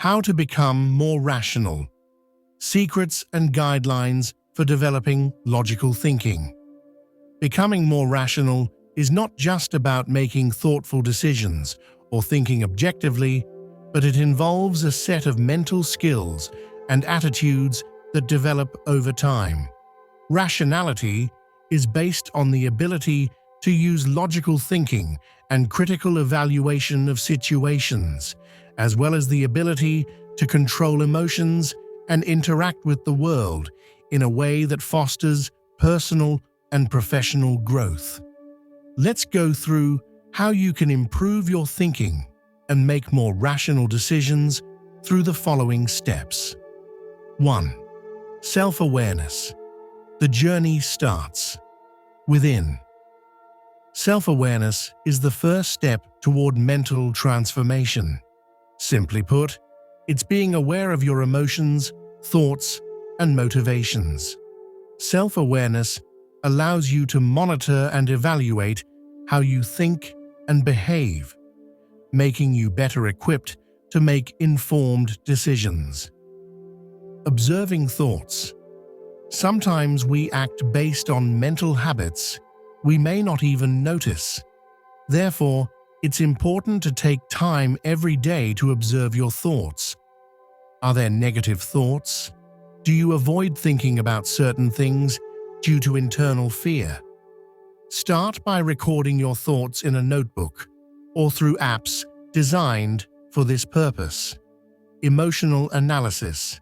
How to become more rational. Secrets and guidelines for developing logical thinking. Becoming more rational is not just about making thoughtful decisions or thinking objectively, but it involves a set of mental skills and attitudes that develop over time. Rationality is based on the ability to use logical thinking and critical evaluation of situations, as well as the ability to control emotions and interact with the world in a way that fosters personal and professional growth. Let's go through how you can improve your thinking and make more rational decisions through the following steps. 1. Self-awareness. The journey starts within. Self-awareness is the first step toward mental transformation. Simply put, it's being aware of your emotions, thoughts, and motivations. Self-awareness allows you to monitor and evaluate how you think and behave, making you better equipped to make informed decisions. Observing thoughts. Sometimes we act based on mental habits we may not even notice. Therefore, it's important to take time every day to observe your thoughts. Are there negative thoughts? Do you avoid thinking about certain things due to internal fear? Start by recording your thoughts in a notebook or through apps designed for this purpose. Emotional analysis.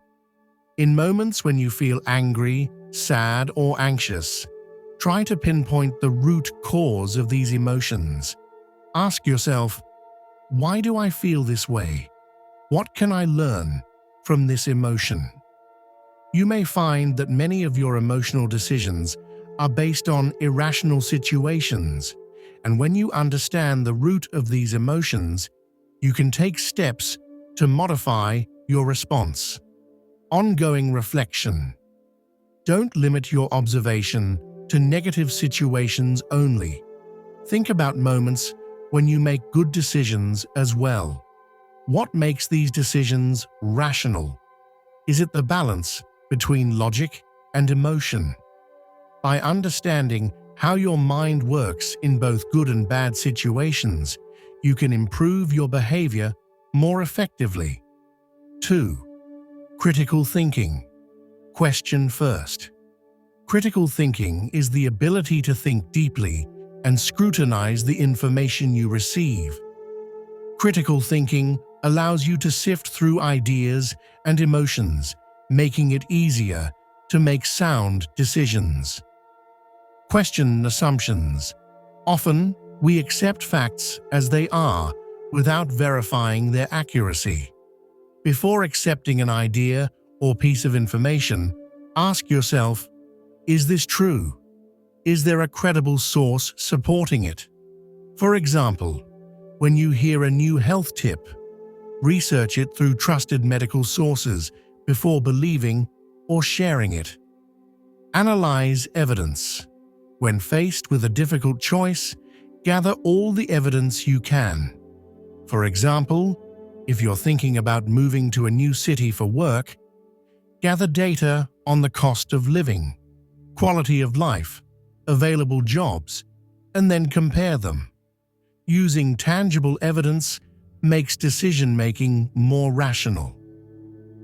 In moments when you feel angry, sad, or anxious, try to pinpoint the root cause of these emotions. Ask yourself, why do I feel this way? What can I learn from this emotion? You may find that many of your emotional decisions are based on irrational situations, and when you understand the root of these emotions, you can take steps to modify your response. Ongoing reflection. Don't limit your observation to negative situations only. Think about moments when you make good decisions as well. What makes these decisions rational? Is it the balance between logic and emotion? By understanding how your mind works in both good and bad situations, you can improve your behavior more effectively. 2. Critical thinking. Question first. Critical thinking is the ability to think deeply and scrutinize the information you receive. Critical thinking allows you to sift through ideas and emotions, making it easier to make sound decisions. Question assumptions. Often, we accept facts as they are without verifying their accuracy. Before accepting an idea or piece of information, ask yourself, is this true? Is there a credible source supporting it? For example, when you hear a new health tip, research it through trusted medical sources before believing or sharing it. Analyze evidence. When faced with a difficult choice, gather all the evidence you can. For example, if you're thinking about moving to a new city for work, gather data on the cost of living, quality of life, available jobs, and then compare them. Using tangible evidence makes decision-making more rational.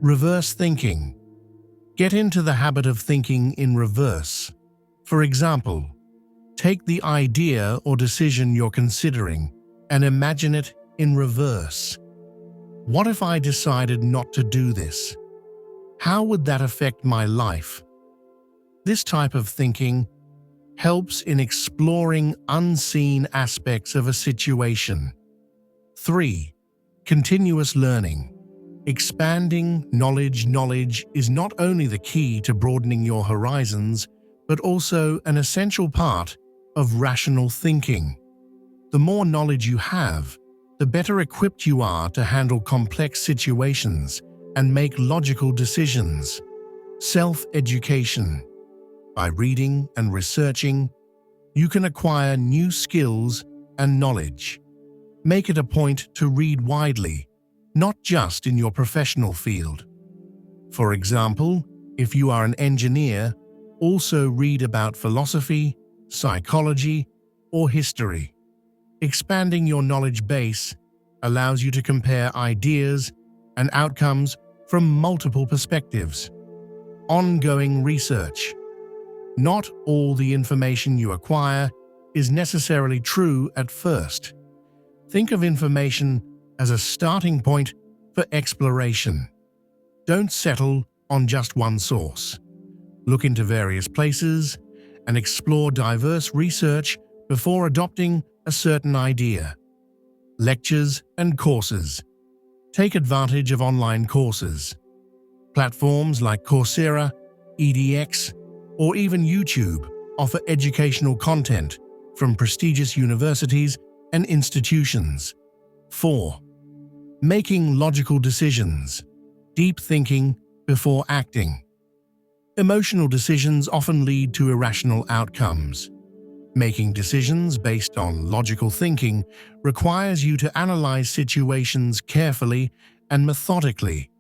Reverse thinking. Get into the habit of thinking in reverse. For example, take the idea or decision you're considering and imagine it in reverse. What if I decided not to do this? How would that affect my life? This type of thinking helps in exploring unseen aspects of a situation. 3. Continuous learning. Expanding knowledge is not only the key to broadening your horizons, but also an essential part of rational thinking. The more knowledge you have, the better equipped you are to handle complex situations and make logical decisions. Self-education. By reading and researching, you can acquire new skills and knowledge. Make it a point to read widely, not just in your professional field. For example, if you are an engineer, also read about philosophy, psychology, or history. Expanding your knowledge base allows you to compare ideas and outcomes from multiple perspectives. Ongoing research. Not all the information you acquire is necessarily true at first. Think of information as a starting point for exploration. Don't settle on just one source. Look into various places and explore diverse research before adopting a certain idea. Lectures and courses. Take advantage of online courses. Platforms like Coursera, edX, or even YouTube offer educational content from prestigious universities and institutions. 4. Making logical decisions. Deep thinking before acting. Emotional decisions often lead to irrational outcomes. Making decisions based on logical thinking requires you to analyze situations carefully and methodically.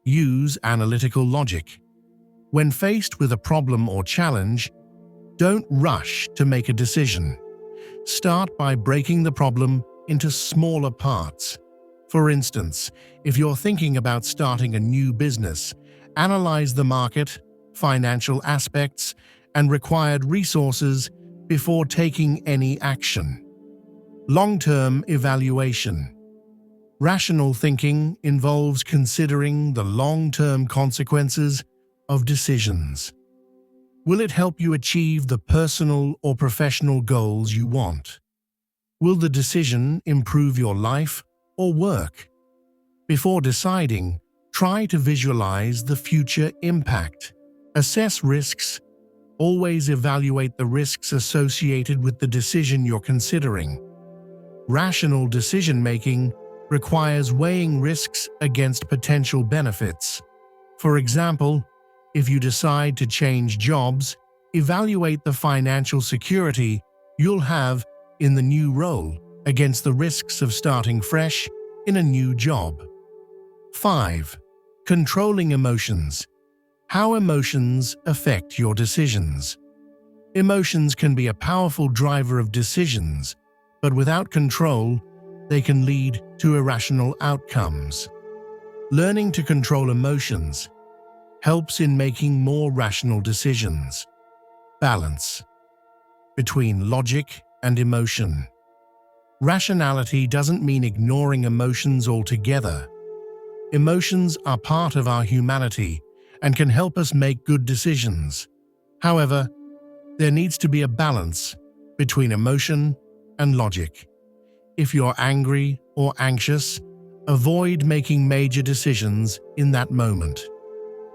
Use analytical logic. When faced with a problem or challenge, don't rush to make a decision. Start by breaking the problem into smaller parts. For instance, if you're thinking about starting a new business, analyze the market, financial aspects, and required resources before taking any action. Long-term evaluation. Rational thinking involves considering the long-term consequences of decisions. Will it help you achieve the personal or professional goals you want? Will the decision improve your life or work? Before deciding, try to visualize the future impact. Assess risks. Always evaluate the risks associated with the decision you're considering. Rational decision-making requires weighing risks against potential benefits. For example, if you decide to change jobs, evaluate the financial security you'll have in the new role against the risks of starting fresh in a new job. 5. Controlling emotions. How emotions affect your decisions. Emotions can be a powerful driver of decisions, but without control, they can lead to irrational outcomes. Learning to control emotions helps in making more rational decisions. Balance between logic and emotion. Rationality doesn't mean ignoring emotions altogether. Emotions are part of our humanity and can help us make good decisions. However, there needs to be a balance between emotion and logic. If you're angry or anxious, avoid making major decisions in that moment.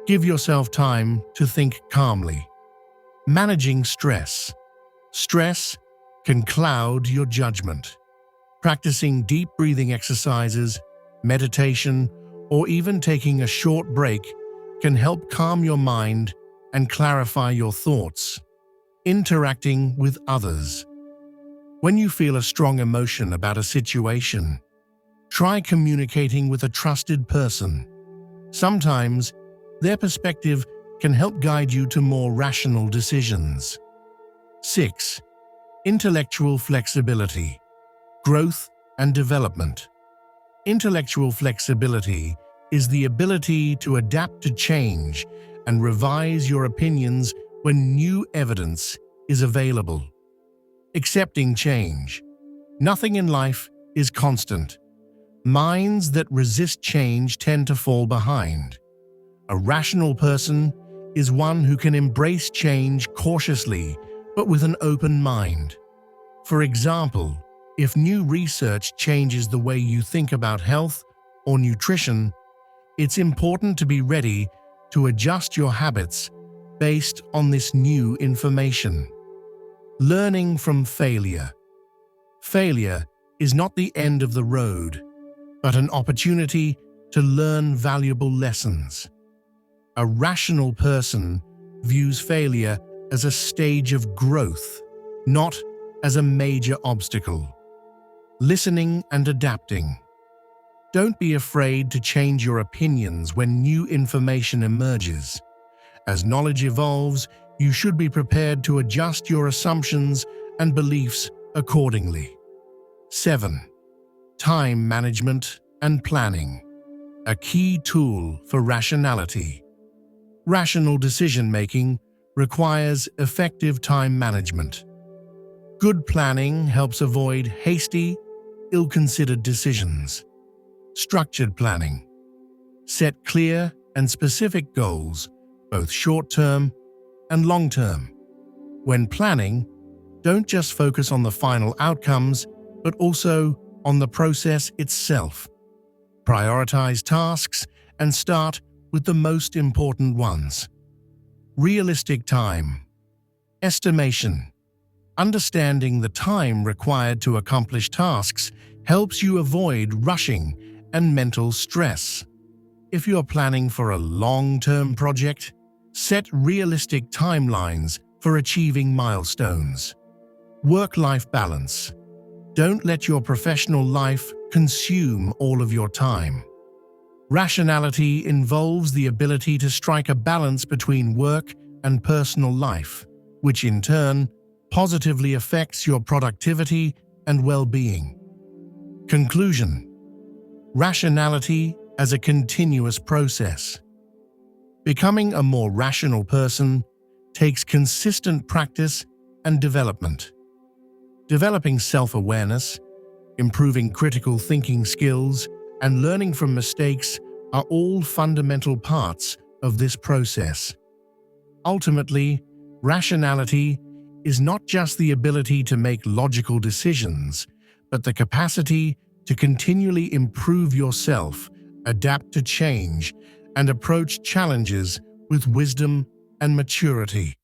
Give yourself time to think calmly. Managing stress. Stress can cloud your judgment. Practicing deep breathing exercises, meditation, or even taking a short break can help calm your mind and clarify your thoughts. Interacting with others. When you feel a strong emotion about a situation, try communicating with a trusted person. Sometimes, their perspective can help guide you to more rational decisions. 6. Intellectual flexibility. Growth and development. Intellectual flexibility is the ability to adapt to change and revise your opinions when new evidence is available. Accepting change. Nothing in life is constant. Minds that resist change tend to fall behind. A rational person is one who can embrace change cautiously but with an open mind. For example, if new research changes the way you think about health or nutrition, it's important to be ready to adjust your habits based on this new information. Learning from failure. Failure is not the end of the road, but an opportunity to learn valuable lessons. A rational person views failure as a stage of growth, not as a major obstacle. Listening and adapting. Don't be afraid to change your opinions when new information emerges. As knowledge evolves, you should be prepared to adjust your assumptions and beliefs accordingly. 7. Time management and planning. A key tool for rationality. Rational decision-making requires effective time management. Good planning helps avoid hasty, ill-considered decisions. Structured planning. Set clear and specific goals, both short-term and long-term. When planning, don't just focus on the final outcomes, but also on the process itself. Prioritize tasks and start with the most important ones. Realistic time. Estimation. Understanding the time required to accomplish tasks helps you avoid rushing and mental stress. If you're planning for a long-term project, set realistic timelines for achieving milestones. Work-life balance. Don't let your professional life consume all of your time. Rationality involves the ability to strike a balance between work and personal life, which in turn positively affects your productivity and well-being. Conclusion. Rationality as a continuous process. Becoming a more rational person takes consistent practice and development. Developing self-awareness, improving critical thinking skills, and learning from mistakes are all fundamental parts of this process. Ultimately, rationality is not just the ability to make logical decisions, but the capacity to continually improve yourself, adapt to change, and approach challenges with wisdom and maturity.